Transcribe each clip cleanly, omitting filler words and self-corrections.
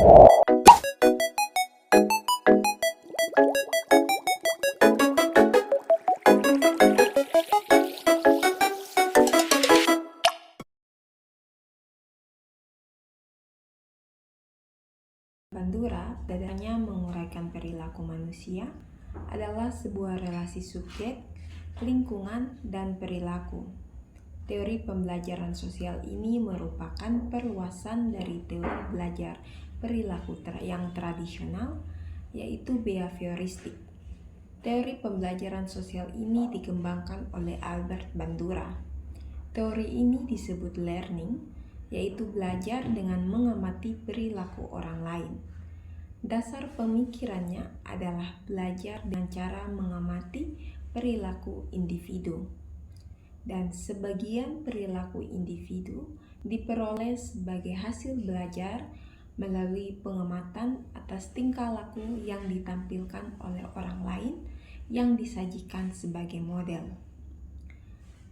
Bandura, dadanya menguraikan perilaku manusia, adalah sebuah relasi subjek, lingkungan, dan perilaku. Teori pembelajaran sosial ini merupakan perluasan dari teori belajar perilaku yang tradisional, yaitu behavioristik. Teori pembelajaran sosial ini dikembangkan oleh Albert Bandura. Teori ini disebut learning, yaitu belajar dengan mengamati perilaku orang lain. Dasar pemikirannya adalah belajar dengan cara mengamati perilaku individu. Dan sebagian perilaku individu diperoleh sebagai hasil belajar melalui pengamatan atas tingkah laku yang ditampilkan oleh orang lain yang disajikan sebagai model.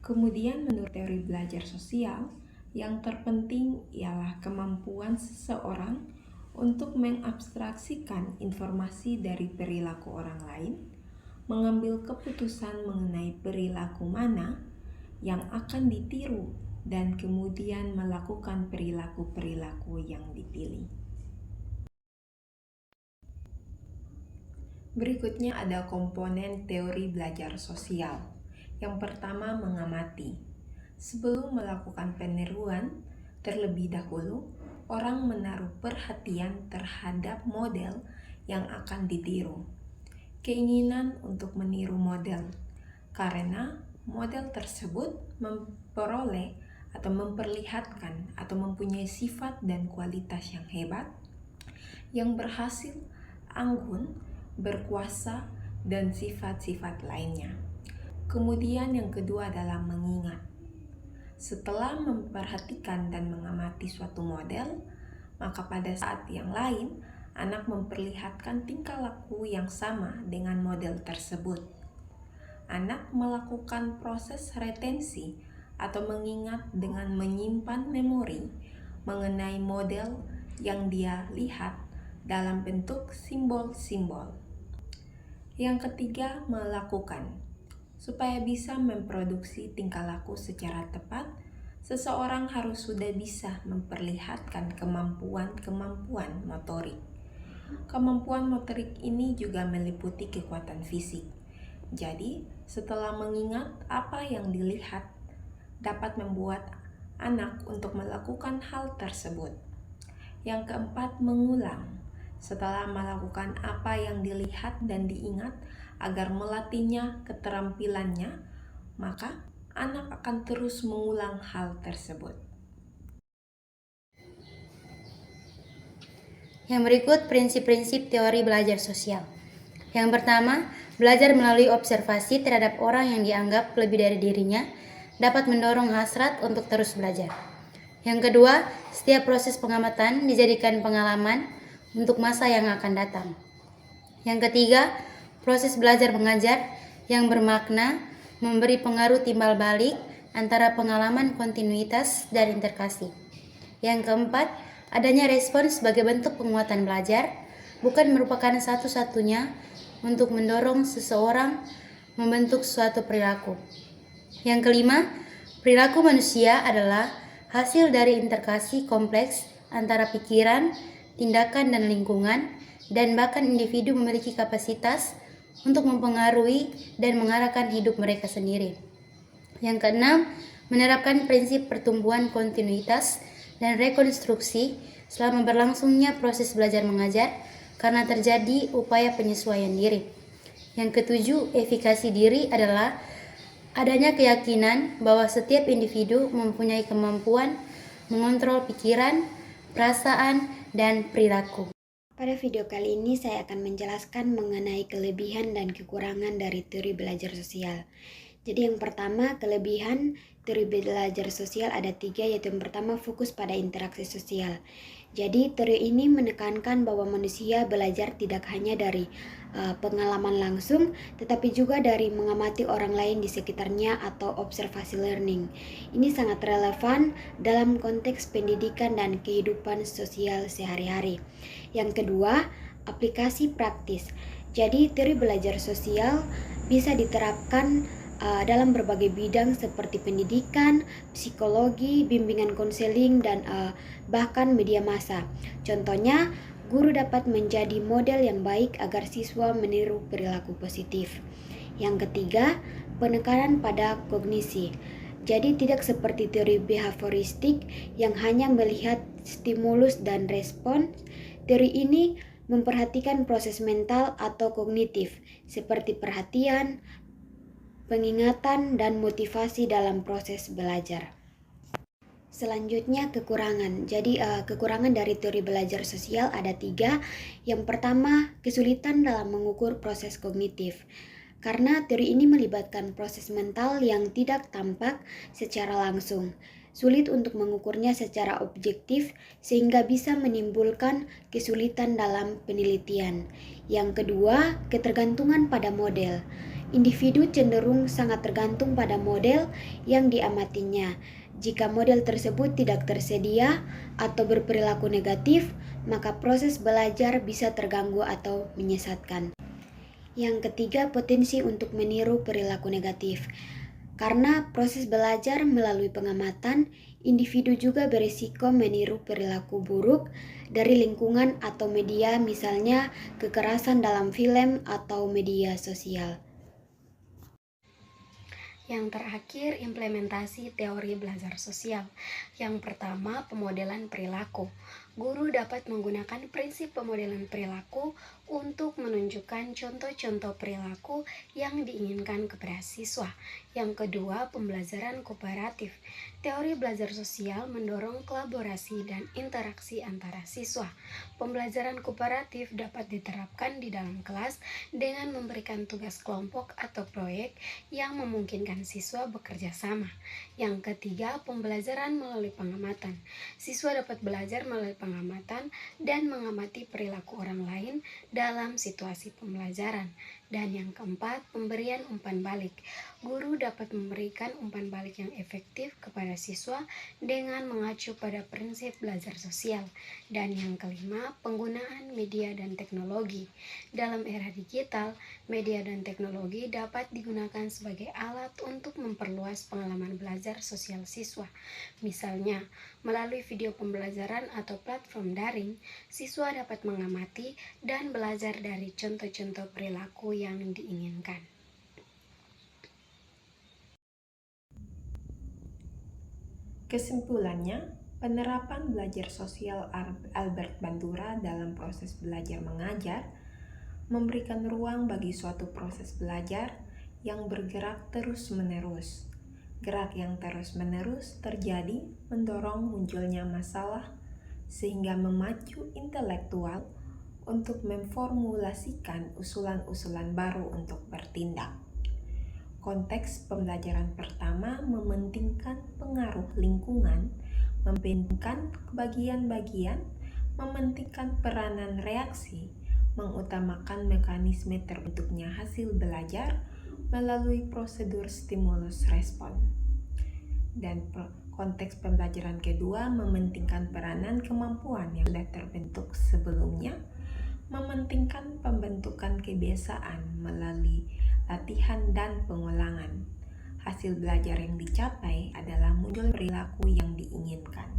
Kemudian menurut teori belajar sosial, yang terpenting ialah kemampuan seseorang untuk mengabstraksikan informasi dari perilaku orang lain, mengambil keputusan mengenai perilaku mana yang akan ditiru, dan kemudian melakukan perilaku-perilaku yang dipilih. Berikutnya ada komponen teori belajar sosial. Yang pertama, mengamati. Sebelum melakukan peniruan, terlebih dahulu orang menaruh perhatian terhadap model yang akan ditiru. Keinginan untuk meniru model, karena model tersebut memperoleh atau memperlihatkan atau mempunyai sifat dan kualitas yang hebat, yang berhasil, anggun, berkuasa, dan sifat-sifat lainnya. Kemudian yang kedua adalah mengingat. Setelah memperhatikan dan mengamati suatu model, maka pada saat yang lain, anak memperlihatkan tingkah laku yang sama dengan model tersebut. Anak melakukan proses retensi atau mengingat dengan menyimpan memori mengenai model yang dia lihat dalam bentuk simbol-simbol. Yang ketiga, melakukan. Supaya bisa memproduksi tingkah laku secara tepat, seseorang harus sudah bisa memperlihatkan kemampuan-kemampuan motorik. Kemampuan motorik ini juga meliputi kekuatan fisik. Jadi, setelah mengingat apa yang dilihat, dapat membuat anak untuk melakukan hal tersebut. Yang keempat, mengulang. Setelah melakukan apa yang dilihat dan diingat, agar melatihnya keterampilannya, maka anak akan terus mengulang hal tersebut. Yang berikut prinsip-prinsip teori belajar sosial. Yang pertama, belajar melalui observasi terhadap orang yang dianggap lebih dari dirinya dapat mendorong hasrat untuk terus belajar. Yang kedua, setiap proses pengamatan dijadikan pengalaman untuk masa yang akan datang. Yang ketiga, proses belajar mengajar yang bermakna memberi pengaruh timbal balik antara pengalaman kontinuitas dan integrasi. Yang keempat, adanya respons sebagai bentuk penguatan belajar bukan merupakan satu-satunya untuk mendorong seseorang membentuk suatu perilaku. Yang kelima, perilaku manusia adalah hasil dari integrasi kompleks antara pikiran, tindakan, dan lingkungan, dan bahkan individu memiliki kapasitas untuk mempengaruhi dan mengarahkan hidup mereka sendiri. Yang keenam, menerapkan prinsip pertumbuhan kontinuitas dan rekonstruksi selama berlangsungnya proses belajar mengajar karena terjadi upaya penyesuaian diri. Yang ketujuh, efikasi diri adalah adanya keyakinan bahwa setiap individu mempunyai kemampuan mengontrol pikiran, perasaan, dan perilaku. Pada video kali ini saya akan menjelaskan mengenai kelebihan dan kekurangan dari teori belajar sosial. Jadi yang pertama, kelebihan teori belajar sosial ada 3, yaitu yang pertama fokus pada interaksi sosial. Jadi teori ini menekankan bahwa manusia belajar tidak hanya dari pengalaman langsung, tetapi juga dari mengamati orang lain di sekitarnya atau observasi learning. Ini sangat relevan dalam konteks pendidikan dan kehidupan sosial sehari-hari. Yang kedua, aplikasi praktis. Jadi teori belajar sosial bisa diterapkan dalam berbagai bidang seperti pendidikan, psikologi, bimbingan konseling, dan bahkan media massa. Contohnya, guru dapat menjadi model yang baik agar siswa meniru perilaku positif. Yang ketiga, penekanan pada kognisi. Jadi tidak seperti teori behavioristik yang hanya melihat stimulus dan respon. Teori ini memperhatikan proses mental atau kognitif seperti perhatian, pengingatan, dan motivasi dalam proses belajar. Selanjutnya kekurangan. Jadi kekurangan dari teori belajar sosial ada 3. Yang pertama, kesulitan dalam mengukur proses kognitif. Karena teori ini melibatkan proses mental yang tidak tampak secara langsung. Sulit untuk mengukurnya secara objektif sehingga bisa menimbulkan kesulitan dalam penelitian. Yang kedua, ketergantungan pada model. Individu cenderung sangat tergantung pada model yang diamatinya. Jika model tersebut tidak tersedia atau berperilaku negatif, maka proses belajar bisa terganggu atau menyesatkan. Yang ketiga, potensi untuk meniru perilaku negatif. Karena proses belajar melalui pengamatan, individu juga berisiko meniru perilaku buruk dari lingkungan atau media, misalnya kekerasan dalam film atau media sosial. Yang terakhir, implementasi teori belajar sosial. Yang pertama, pemodelan perilaku. Guru dapat menggunakan prinsip pemodelan perilaku untuk menunjukkan contoh-contoh perilaku yang diinginkan kepada siswa. Yang kedua, pembelajaran kooperatif. Teori belajar sosial mendorong kolaborasi dan interaksi antara siswa. Pembelajaran kooperatif dapat diterapkan di dalam kelas dengan memberikan tugas kelompok atau proyek yang memungkinkan siswa bekerja sama. Yang ketiga, pembelajaran melalui pengamatan. Siswa dapat belajar melalui pengamatan dan mengamati perilaku orang lain dalam situasi pembelajaran. Dan yang keempat, pemberian umpan balik. Guru dapat memberikan umpan balik yang efektif kepada siswa dengan mengacu pada prinsip belajar sosial. Dan yang kelima, penggunaan media dan teknologi. Dalam era digital, media dan teknologi dapat digunakan sebagai alat untuk memperluas pengalaman belajar sosial siswa. Misalnya, melalui video pembelajaran atau platform daring, siswa dapat mengamati dan belajar dari contoh-contoh perilaku yang diinginkan. Kesimpulannya, penerapan belajar sosial Albert Bandura dalam proses belajar mengajar memberikan ruang bagi suatu proses belajar yang bergerak terus-menerus. Gerak yang terus-menerus terjadi mendorong munculnya masalah sehingga memacu intelektual untuk memformulasikan usulan-usulan baru untuk bertindak. Konteks pembelajaran pertama mementingkan pengaruh lingkungan, mementingkan kebagian-bagian, mementingkan peranan reaksi, mengutamakan mekanisme terbentuknya hasil belajar melalui prosedur stimulus respon. Dan konteks pembelajaran kedua mementingkan peranan kemampuan yang sudah terbentuk sebelumnya, mementingkan pembentukan kebiasaan melalui latihan dan pengulangan. Hasil belajar yang dicapai adalah muncul perilaku yang diinginkan.